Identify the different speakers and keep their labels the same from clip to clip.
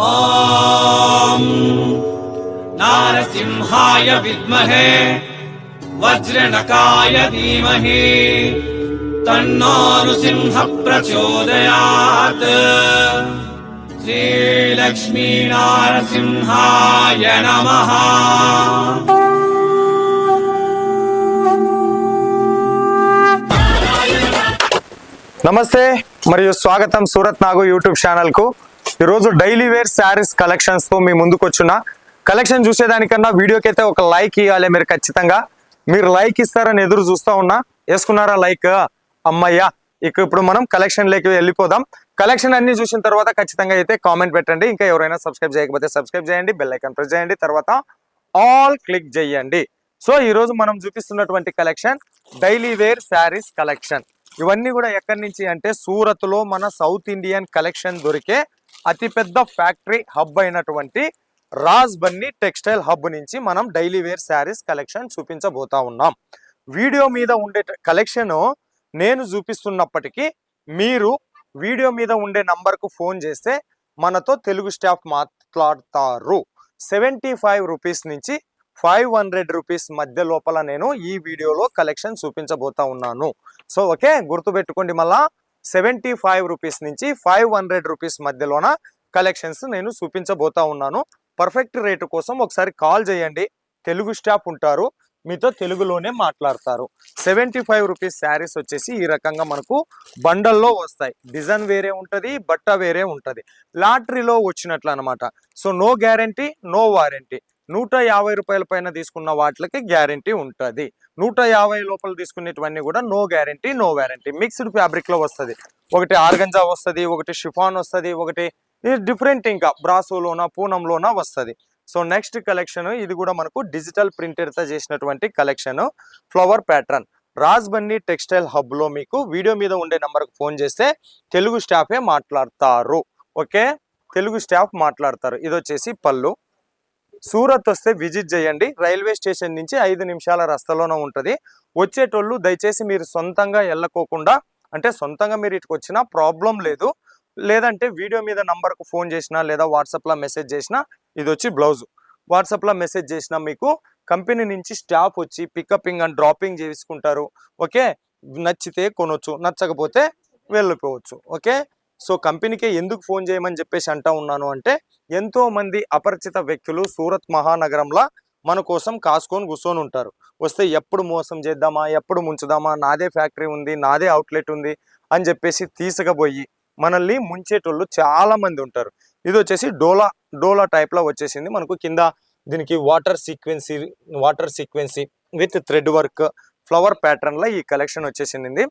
Speaker 1: ఓం నారసింహాయ విద్మహే వజ్రనకాయ ధీమహి తన్నో నృసింహ ప్రచోదయాత్. శ్రీలక్ష్మీ నారసింహాయ నమః.
Speaker 2: నమస్తే మరియు స్వాగతం సూరత్ నాగు యూట్యూబ్ ఛానల్ కు. ఈరోజు డైలీ వేర్ శారీస్ కలెక్షన్స్ తో మీ ముందుకు వచ్చిన కలెక్షన్ చూసేదానికన్నా వీడియోకి అయితే ఒక లైక్ ఇవ్వాలి. మీరు ఖచ్చితంగా మీరు లైక్ ఇస్తారని ఎదురు చూస్తా ఉన్నా. వేసుకున్నారా లైక్? అమ్మయ్యా. ఇప్పుడు మనం కలెక్షన్ లేకి వెళ్ళిపోదాం. కలెక్షన్ అన్ని చూసిన తర్వాత ఖచ్చితంగా అయితే కామెంట్ పెట్టండి. ఇంకా ఎవరైనా సబ్స్క్రైబ్ చేయకపోతే సబ్స్క్రైబ్ చేయండి, బెల్ ఐకాన్ ప్రెస్ చేయండి, తర్వాత ఆల్ క్లిక్ చేయండి. సో ఈ రోజు మనం చూపిస్తున్నటువంటి collection daily wear saris collection. ఇవన్నీ కూడా ఎక్కడి నుంచి అంటే సూరత్ లో మన సౌత్ ఇండియన్ కలెక్షన్ దొరికే అతిపెద్ద ఫ్యాక్టరీ హబ్ అయినటువంటి రాజ్ బన్నీ టెక్స్టైల్ హబ్ నుంచి మనం డైలీ వేర్ శారీస్ కలెక్షన్ చూపించబోతా ఉన్నాం. వీడియో మీద ఉండే కలెక్షన్ నేను చూపిస్తున్నప్పటికీ మీరు వీడియో మీద ఉండే నంబర్కు ఫోన్ చేస్తే మనతో తెలుగు స్టాఫ్ మాట్లాడతారు. 75 రూపీస్ నుంచి 500 రూపీస్ మధ్య లోపల నేను ఈ వీడియోలో కలెక్షన్ చూపించబోతా ఉన్నాను. సో ఓకే, గుర్తుపెట్టుకోండి. మళ్ళా 75 రూపీస్ నుంచి 500 రూపీస్ మధ్యలోన కలెక్షన్స్ నేను చూపించబోతా ఉన్నాను. పర్ఫెక్ట్ రేటు కోసం ఒకసారి కాల్ చేయండి. తెలుగు స్టాఫ్ ఉంటారు, మీతో తెలుగులోనే మాట్లాడతారు. 75 రూపీస్ శారీస్ వచ్చేసి ఈ రకంగా మనకు బండల్లో వస్తాయి. డిజైన్ వేరే ఉంటుంది, బట్ట వేరే ఉంటుంది. లాటరీలో వచ్చినట్లు అనమాట. So no guarantee, no warranty. 150 రూపాయల పైన తీసుకున్న వాటికి గ్యారంటీ ఉంటుంది. 150 లోపల తీసుకునేటివన్నీ కూడా no guarantee, no warranty. Mixed fabric లో వస్తుంది. ఒకటి ఆర్గంజా వస్తుంది, ఒకటి షిఫాన్ వస్తుంది, ఒకటి డిఫరెంట్ ఇంకా బ్రాసోలోనా పూనంలోనా వస్తుంది. సో నెక్స్ట్ కలెక్షన్ ఇది కూడా మనకు డిజిటల్ ప్రింటెడ్ తో చేసినటువంటి collection. Flower pattern Raj Bunny textile hub లో మీకు వీడియో మీద ఉండే నంబర్కి ఫోన్ చేస్తే తెలుగు స్టాఫే మాట్లాడతారు. ఓకే, తెలుగు స్టాఫ్ మాట్లాడతారు. ఇది వచ్చేసి పళ్ళు. సూరత్ వస్తే విజిట్ చేయండి. రైల్వే స్టేషన్ నుంచి 5 నిమిషాల రస్తలోనే ఉంటుంది. వచ్చేటోళ్ళు దయచేసి మీరు సొంతంగా వెళ్ళకోకుండా, అంటే సొంతంగా మీరు ఇటుకు వచ్చినా ప్రాబ్లం లేదు, లేదంటే వీడియో మీద నంబర్కు ఫోన్ చేసినా లేదా వాట్సాప్లో మెసేజ్ చేసినా, ఇది వచ్చి బ్లౌజ్ వాట్సాప్లో మెసేజ్ చేసినా మీకు కంపెనీ నుంచి స్టాఫ్ వచ్చి పికపింగ్ అండ్ డ్రాపింగ్ చేసుకుంటారు. ఓకే, నచ్చితే కొనొచ్చు, నచ్చకపోతే వెళ్ళిపోవచ్చు. ఓకే, సో కంపెనీకి ఎందుకు ఫోన్ చేయమని చెప్పేసి అంటా ఉన్నాను అంటే, ఎంతో మంది అపరిచిత వ్యక్తులు సూరత్ మహానగరంలో మన కోసం కాసుకొని కూర్చొని ఉంటారు. వస్తే ఎప్పుడు మోసం చేద్దామా, ఎప్పుడు ముంచుదామా, నాదే ఫ్యాక్టరీ ఉంది, నాదే అవుట్లెట్ ఉంది అని చెప్పేసి తీసుకుపోయి మనల్ని ముంచేటోళ్ళు చాలా మంది ఉంటారు. ఇది వచ్చేసి డోలా టైప్ లో వచ్చేసింది మనకు. కింద దీనికి water sequence with thread work flower pattern లో ఈ కలెక్షన్ వచ్చేసింది.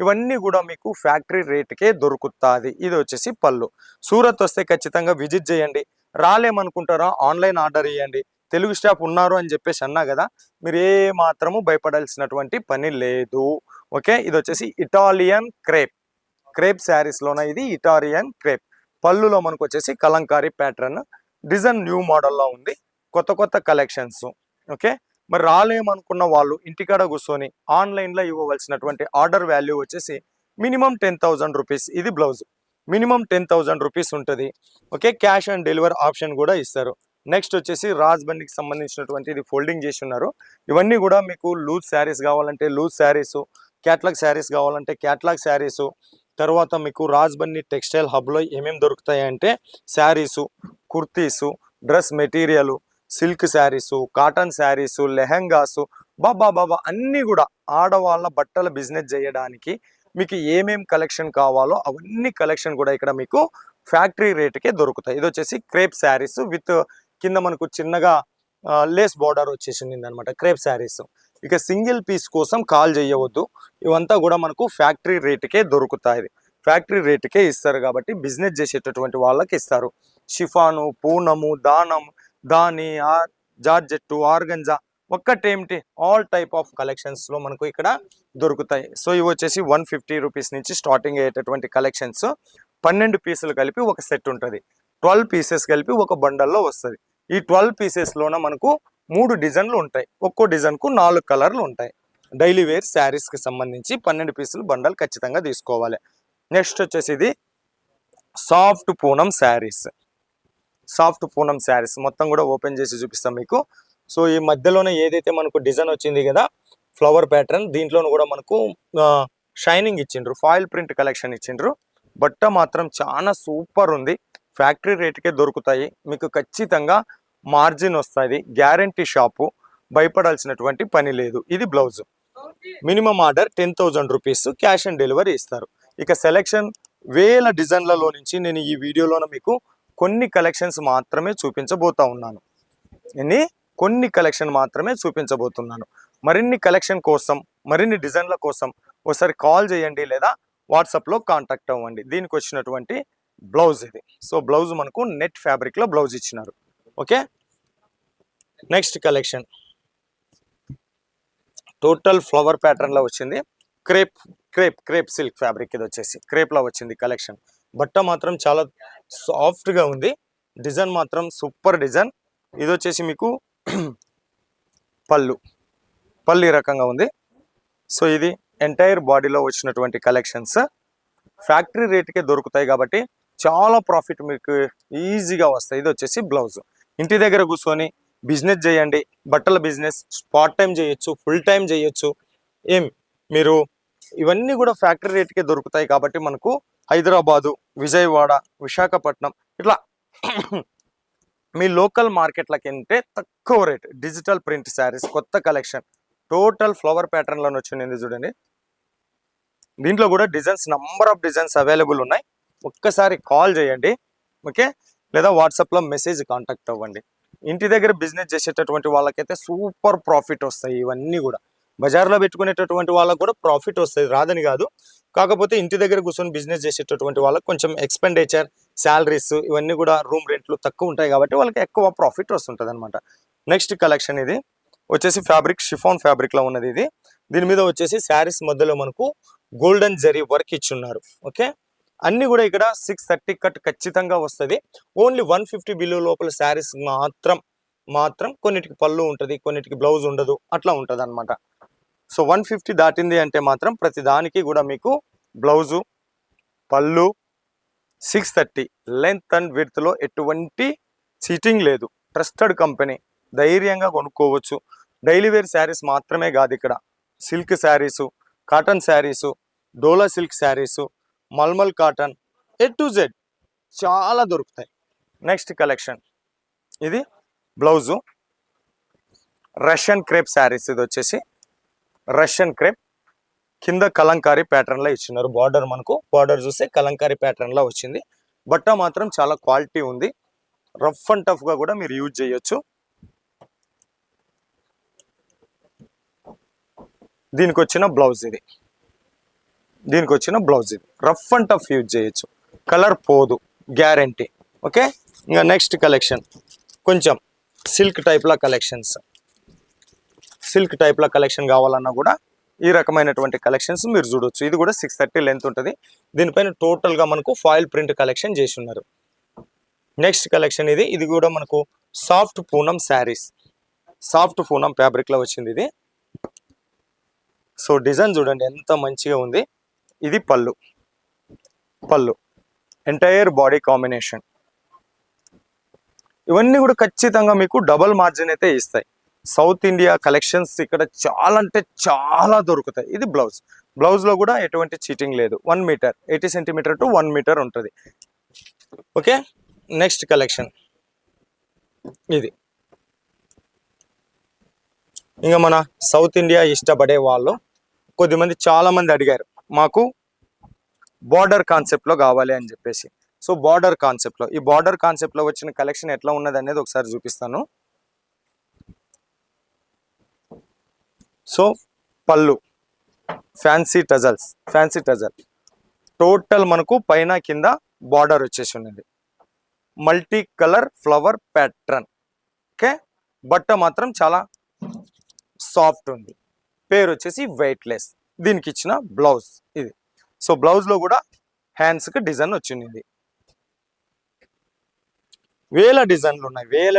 Speaker 2: ఇవన్నీ కూడా మీకు ఫ్యాక్టరీ రేట్కే దొరుకుతుంది. ఇది వచ్చేసి పళ్ళు. సూరత్ వస్తే ఖచ్చితంగా విజిట్ చేయండి. రాలేమనుకుంటారా, ఆన్లైన్ ఆర్డర్ ఇవ్వండి. తెలుగు స్టాఫ్ ఉన్నారు అని చెప్పేసి అన్నా కదా, మీరు ఏ మాత్రము భయపడాల్సినటువంటి పని లేదు. ఓకే, ఇది వచ్చేసి ఇటాలియన్ క్రేప్ శారీస్ లోన ఇది ఇటాలియన్ క్రేప్. పళ్ళులో మనకు వచ్చేసి కలంకారీ ప్యాటర్న్ డిజైన్ న్యూ మోడల్లో ఉంది. కొత్త కలెక్షన్స్. ఓకే, మరి రాలేమనుకున్న వాళ్ళు ఇంటికాడ కూర్చొని ఆన్లైన్లో ఇవ్వవలసినటువంటి ఆర్డర్ వాల్యూ వచ్చేసి మినిమం 10,000 రూపీస్. ఇది బ్లౌజ్ మినిమం 10,000 రూపీస్ ఉంటుంది. Okay, cash on delivery option కూడా ఇస్తారు. నెక్స్ట్ వచ్చేసి రాజ్ బన్నీకి సంబంధించినటువంటి ఇది ఫోల్డింగ్ చేసి ఉన్నారు. ఇవన్నీ కూడా మీకు లూజ్ శారీస్ కావాలంటే లూజ్ శారీస్, క్యాట్లాగ్ శారీస్ కావాలంటే క్యాట్లాగ్ శారీస్. తర్వాత మీకు రాజ్ బన్నీ టెక్స్టైల్ హబ్లో ఏమేమి దొరుకుతాయి అంటే saris, kurtis, dress material, silk saris, cotton saris, lehengas, బాబా అన్నీ కూడా ఆడవాళ్ళ బట్టల బిజినెస్ చేయడానికి మీకు ఏమేం కలెక్షన్ కావాలో అవన్నీ కలెక్షన్ కూడా ఇక్కడ మీకు ఫ్యాక్టరీ రేటుకే దొరుకుతాయి. ఇది వచ్చేసి క్రేప్ శారీస్ విత్ కింద మనకు చిన్నగా లేస్ బార్డర్ వచ్చేసింది అనమాట. క్రేప్ శారీస్ ఇక సింగిల్ పీస్ కోసం కాల్ చేయవద్దు. ఇవంతా కూడా మనకు ఫ్యాక్టరీ రేటుకే దొరుకుతాయి. ఫ్యాక్టరీ రేటుకే ఇస్తారు కాబట్టి బిజినెస్ చేసేటటువంటి వాళ్ళకి ఇస్తారు. షిఫాను, పూనము, దాని జార్జెట్టు, ఆర్గంజా ఒక్కటేమిటి ఆల్ టైప్ ఆఫ్ కలెక్షన్స్ లో మనకు ఇక్కడ దొరుకుతాయి. సో ఇవి వచ్చేసి 150 రూపీస్ నుంచి స్టార్టింగ్ అయ్యేటటువంటి కలెక్షన్స్. 12 పీసులు కలిపి ఒక సెట్ ఉంటుంది. 12 పీసెస్ కలిపి ఒక బండల్లో వస్తుంది. ఈ 12 పీసెస్ లోన మనకు 3 డిజైన్లు ఉంటాయి. ఒక్కో డిజైన్ కు 4 కలర్లు ఉంటాయి. డైలీ వేర్ శారీస్ కి సంబంధించి 12 పీసులు బండల్ ఖచ్చితంగా తీసుకోవాలి. నెక్స్ట్ వచ్చేసి ఇది సాఫ్ట్ పూనం శారీస్. సాఫ్ట్ పూనం శారీస్ మొత్తం కూడా ఓపెన్ చేసి చూపిస్తాం మీకు. సో ఈ మధ్యలోనే ఏదైతే మనకు డిజైన్ వచ్చింది కదా ఫ్లవర్ ప్యాటర్న్, దీంట్లోనూ కూడా మనకు షైనింగ్ ఇచ్చిండ్రు, ఫాయిల్ ప్రింట్ కలెక్షన్ ఇచ్చిండ్రు. బట్ట మాత్రం చాలా సూపర్ ఉంది. ఫ్యాక్టరీ రేట్కే దొరుకుతాయి మీకు, ఖచ్చితంగా మార్జిన్ వస్తుంది, గ్యారంటీ షాపు, భయపడాల్సినటువంటి పని లేదు. ఇది blouse. Minimum order 10,000 rupees, cash on delivery ఇస్తారు. ఇక సెలెక్షన్ వేల డిజైన్లలో నుంచి నేను ఈ వీడియోలోన మీకు కొన్ని కలెక్షన్స్ మాత్రమే చూపించబోతా ఉన్నాను. కొన్ని కలెక్షన్ మాత్రమే చూపించబోతున్నాను. మరిన్ని కలెక్షన్ కోసం, మరిన్ని డిజైన్ల కోసం ఒకసారి కాల్ చేయండి లేదా వాట్సాప్లో కాంటాక్ట్ అవ్వండి. దీనికి వచ్చినటువంటి బ్లౌజ్ ఇది. సో బ్లౌజ్ మనకు నెట్ ఫ్యాబ్రిక్లో బ్లౌజ్ ఇచ్చినారు. Okay, next collection total flower ప్యాటర్న్లో వచ్చింది. క్రేప్ సిల్క్ ఫ్యాబ్రిక్, ఇది వచ్చేసి క్రేప్లో వచ్చింది కలెక్షన్. బట్ట మాత్రం చాలా సాఫ్ట్గా ఉంది, డిజైన్ మాత్రం సూపర్ డిజైన్. ఇది వచ్చేసి మీకు పళ్ళు ఈ రకంగా ఉంది. సో ఇది ఎంటైర్ బాడీలో వచ్చినటువంటి కలెక్షన్స్. ఫ్యాక్టరీ రేట్కే దొరుకుతాయి కాబట్టి చాలా ప్రాఫిట్ మీకు ఈజీగా వస్తాయి. ఇది వచ్చేసి బ్లౌజ్. ఇంటి దగ్గర కూర్చొని బిజినెస్ చేయండి, బట్టల బిజినెస్ పార్ట్ టైం చేయొచ్చు, ఫుల్ టైం చేయొచ్చు. మీరు ఇవన్నీ కూడా ఫ్యాక్టరీ రేట్కే దొరుకుతాయి కాబట్టి మనకు హైదరాబాదు, విజయవాడ, విశాఖపట్నం ఇట్లా మీ లోకల్ మార్కెట్లకంటే తక్కువ రేట్ డిజిటల్ ప్రింట్ శారీస్ కొత్త కలెక్షన్ టోటల్ ఫ్లవర్ ప్యాటర్న్లో వచ్చింది చూడండి. దీంట్లో కూడా designs, number of designs available ఉన్నాయి. ఒక్కసారి కాల్ చేయండి, ఓకే, లేదా వాట్సాప్లో మెసేజ్ కాంటాక్ట్ అవ్వండి. ఇంటి దగ్గర బిజినెస్ చేసేటటువంటి వాళ్ళకైతే సూపర్ ప్రాఫిట్ వస్తాయి. ఇవన్నీ కూడా బజార్లో పెట్టుకునేటటువంటి వాళ్ళకు కూడా ప్రాఫిట్ వస్తుంది, రాదని కాదు. కాకపోతే ఇంటి దగ్గర కూర్చొని బిజినెస్ చేసేటటువంటి వాళ్ళకి కొంచెం ఎక్స్పెండిచర్, శాలరీస్ ఇవన్నీ కూడా రూమ్ రెంట్లు తక్కువ ఉంటాయి కాబట్టి వాళ్ళకి ఎక్కువ ప్రాఫిట్ వస్తుంటుంది అనమాట. నెక్స్ట్ కలెక్షన్ ఇది వచ్చేసి ఫ్యాబ్రిక్ షిఫాన్ ఫ్యాబ్రిక్లో ఉన్నది ఇది. దీని మీద వచ్చేసి శారీస్ మధ్యలో మనకు గోల్డెన్ జరీ వర్క్ ఇచ్చున్నారు. ఓకే, అన్ని కూడా ఇక్కడ 630 కట్ ఖచ్చితంగా వస్తుంది. ఓన్లీ 150 బిలో లోపల శారీస్ మాత్రం కొన్నిటికి పళ్ళు ఉంటుంది, కొన్నిటికి బ్లౌజ్ ఉండదు, అట్లా ఉంటుంది అనమాట. సో 150 దాటింది అంటే మాత్రం ప్రతి దానికి కూడా మీకు బ్లౌజు, పళ్ళు 630 లెంత్ అండ్ విడ్త్లో ఎటువంటి చీటింగ్ లేదు. ట్రస్టెడ్ కంపెనీ, ధైర్యంగా కొనుక్కోవచ్చు. డైలీ వేర్ శారీస్ మాత్రమే కాదు, ఇక్కడ సిల్క్ శారీసు, కాటన్ శారీసు, డోలా సిల్క్ శారీసు, మల్మల్ కాటన్, A to Z చాలా దొరుకుతాయి. నెక్స్ట్ కలెక్షన్ ఇది బ్లౌజు, రష్యన్ క్రేప్ శారీస్. ఇది వచ్చేసి రష్యన్ క్రేప్, కింద కలంకారీ ప్యాటర్న్లో ఇచ్చినారు. బార్డర్ చూస్తే కలంకారీ ప్యాటర్న్లో వచ్చింది. బట్ట మాత్రం చాలా క్వాలిటీ ఉంది, రఫ్ అండ్ టఫ్గా కూడా మీరు యూజ్ చేయొచ్చు. దీనికి వచ్చిన బ్లౌజ్ ఇది, రఫ్ అండ్ టఫ్ యూజ్ చేయొచ్చు, కలర్ పోదు, గ్యారంటీ. ఓకే, ఇంకా నెక్స్ట్ కలెక్షన్ కొంచెం సిల్క్ టైప్లో కలెక్షన్ కావాలన్నా కూడా ఈ రకమైనటువంటి కలెక్షన్స్ మీరు చూడొచ్చు. ఇది కూడా 630 లెంత్ ఉంటుంది. దీనిపైన టోటల్గా మనకు ఫాయిల్ ప్రింట్ కలెక్షన్ చేసి ఉన్నారు. నెక్స్ట్ కలెక్షన్ ఇది కూడా మనకు సాఫ్ట్ పూనం శారీస్, సాఫ్ట్ పూనం ఫ్యాబ్రిక్లో వచ్చింది ఇది. సో డిజైన్ చూడండి ఎంత మంచిగా ఉంది. ఇది పళ్ళు ఎంటైర్ బాడీ కాంబినేషన్. ఇవన్నీ కూడా ఖచ్చితంగా మీకు డబల్ మార్జిన్ అయితే ఇస్తాయి. సౌత్ ఇండియా కలెక్షన్స్ ఇక్కడ చాలా అంటే చాలా దొరుకుతాయి. ఇది బ్లౌజ్లో కూడా ఎటువంటి చీటింగ్ లేదు. 1 మీటర్ 80 సెంటీమీటర్ టు 1 మీటర్ ఉంటుంది. ఓకే, నెక్స్ట్ కలెక్షన్ ఇది. ఇంకా మన సౌత్ ఇండియా ఇష్టపడే వాళ్ళు కొద్దిమంది చాలా మంది అడిగారు, మాకు బార్డర్ కాన్సెప్ట్లో కావాలి అని చెప్పేసి. సో ఈ బార్డర్ కాన్సెప్ట్లో వచ్చిన కలెక్షన్ ఎట్లా ఉన్నది అనేది ఒకసారి చూపిస్తాను. సో పళ్ళు ఫ్యాన్సీ టజల్ టోటల్ మనకు పైన కింద బార్డర్ వచ్చేసి ఉన్నది. Multi colour flower pattern. Okay, బట్ట మాత్రం చాలా సాఫ్ట్ ఉంది. పేరు వచ్చేసి వెయిట్లెస్. దీనికి ఇచ్చిన బ్లౌజ్ ఇది. సో బ్లౌజ్లో కూడా హ్యాండ్స్కి డిజైన్ వచ్చింది. వేల డిజైన్లు ఉన్నాయి, వేల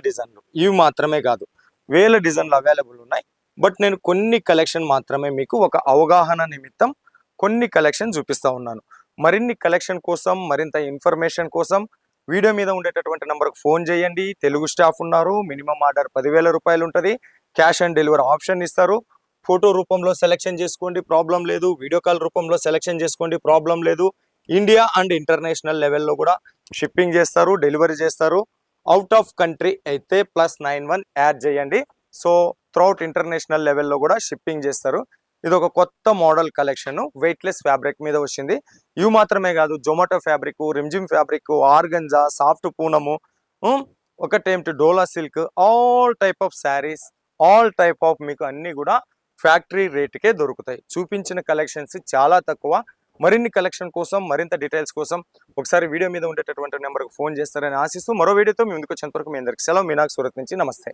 Speaker 2: డిజైన్లు. ఇవి మాత్రమే కాదు, వేల డిజైన్లు అవైలబుల్ ఉన్నాయి. బట్ నేను కొన్ని కలెక్షన్ మాత్రమే మీకు ఒక అవగాహన నిమిత్తం కొన్ని కలెక్షన్ చూపిస్తూ ఉన్నాను. మరిన్ని కలెక్షన్ కోసం, మరింత ఇన్ఫర్మేషన్ కోసం వీడియో మీద ఉండేటటువంటి నెంబర్కి ఫోన్ చేయండి. తెలుగు స్టాఫ్ ఉన్నారు. మినిమం ఆర్డర్ 10,000 రూపాయలు ఉంటుంది. క్యాష్ ఆన్ డెలివరీ ఆప్షన్ ఇస్తారు. ఫోటో రూపంలో సెలెక్షన్ చేసుకోండి, ప్రాబ్లం లేదు. వీడియో కాల్ రూపంలో సెలెక్షన్ చేసుకోండి, ప్రాబ్లం లేదు. ఇండియా అండ్ ఇంటర్నేషనల్ లెవెల్లో కూడా షిప్పింగ్ చేస్తారు, డెలివరీ చేస్తారు. అవుట్ ఆఫ్ కంట్రీ అయితే +91 యాడ్ చేయండి. సో త్రూఅవుట్ ఇంటర్నేషనల్ లెవెల్లో కూడా షిప్పింగ్ చేస్తారు. ఇది ఒక కొత్త మోడల్ కలెక్షన్, వెయిట్లెస్ ఫ్యాబ్రిక్ మీద వచ్చింది. ఇవి మాత్రమే కాదు, Zomato fabric, Rimjhim fabric, organza, soft Poonam, ఒకటేమిటి Dola silk, all type of saris, all type of మీకు అన్నీ కూడా ఫ్యాక్టరీ రేటుకే దొరుకుతాయి. చూపించిన కలెక్షన్స్ చాలా తక్కువ. మరిన్ని కలెక్షన్ కోసం, మరింత డీటెయిల్స్ కోసం ఒకసారి వీడియో మీద ఉండేటటువంటి నెంబర్కి ఫోన్ చేస్తారని ఆశిస్తూ మరో వీడియోతో మీ ముందుకు వచ్చేంత వరకు మీ అందరికి సెలవు. మీనాక్ సూరత్ నుంచి నమస్తే.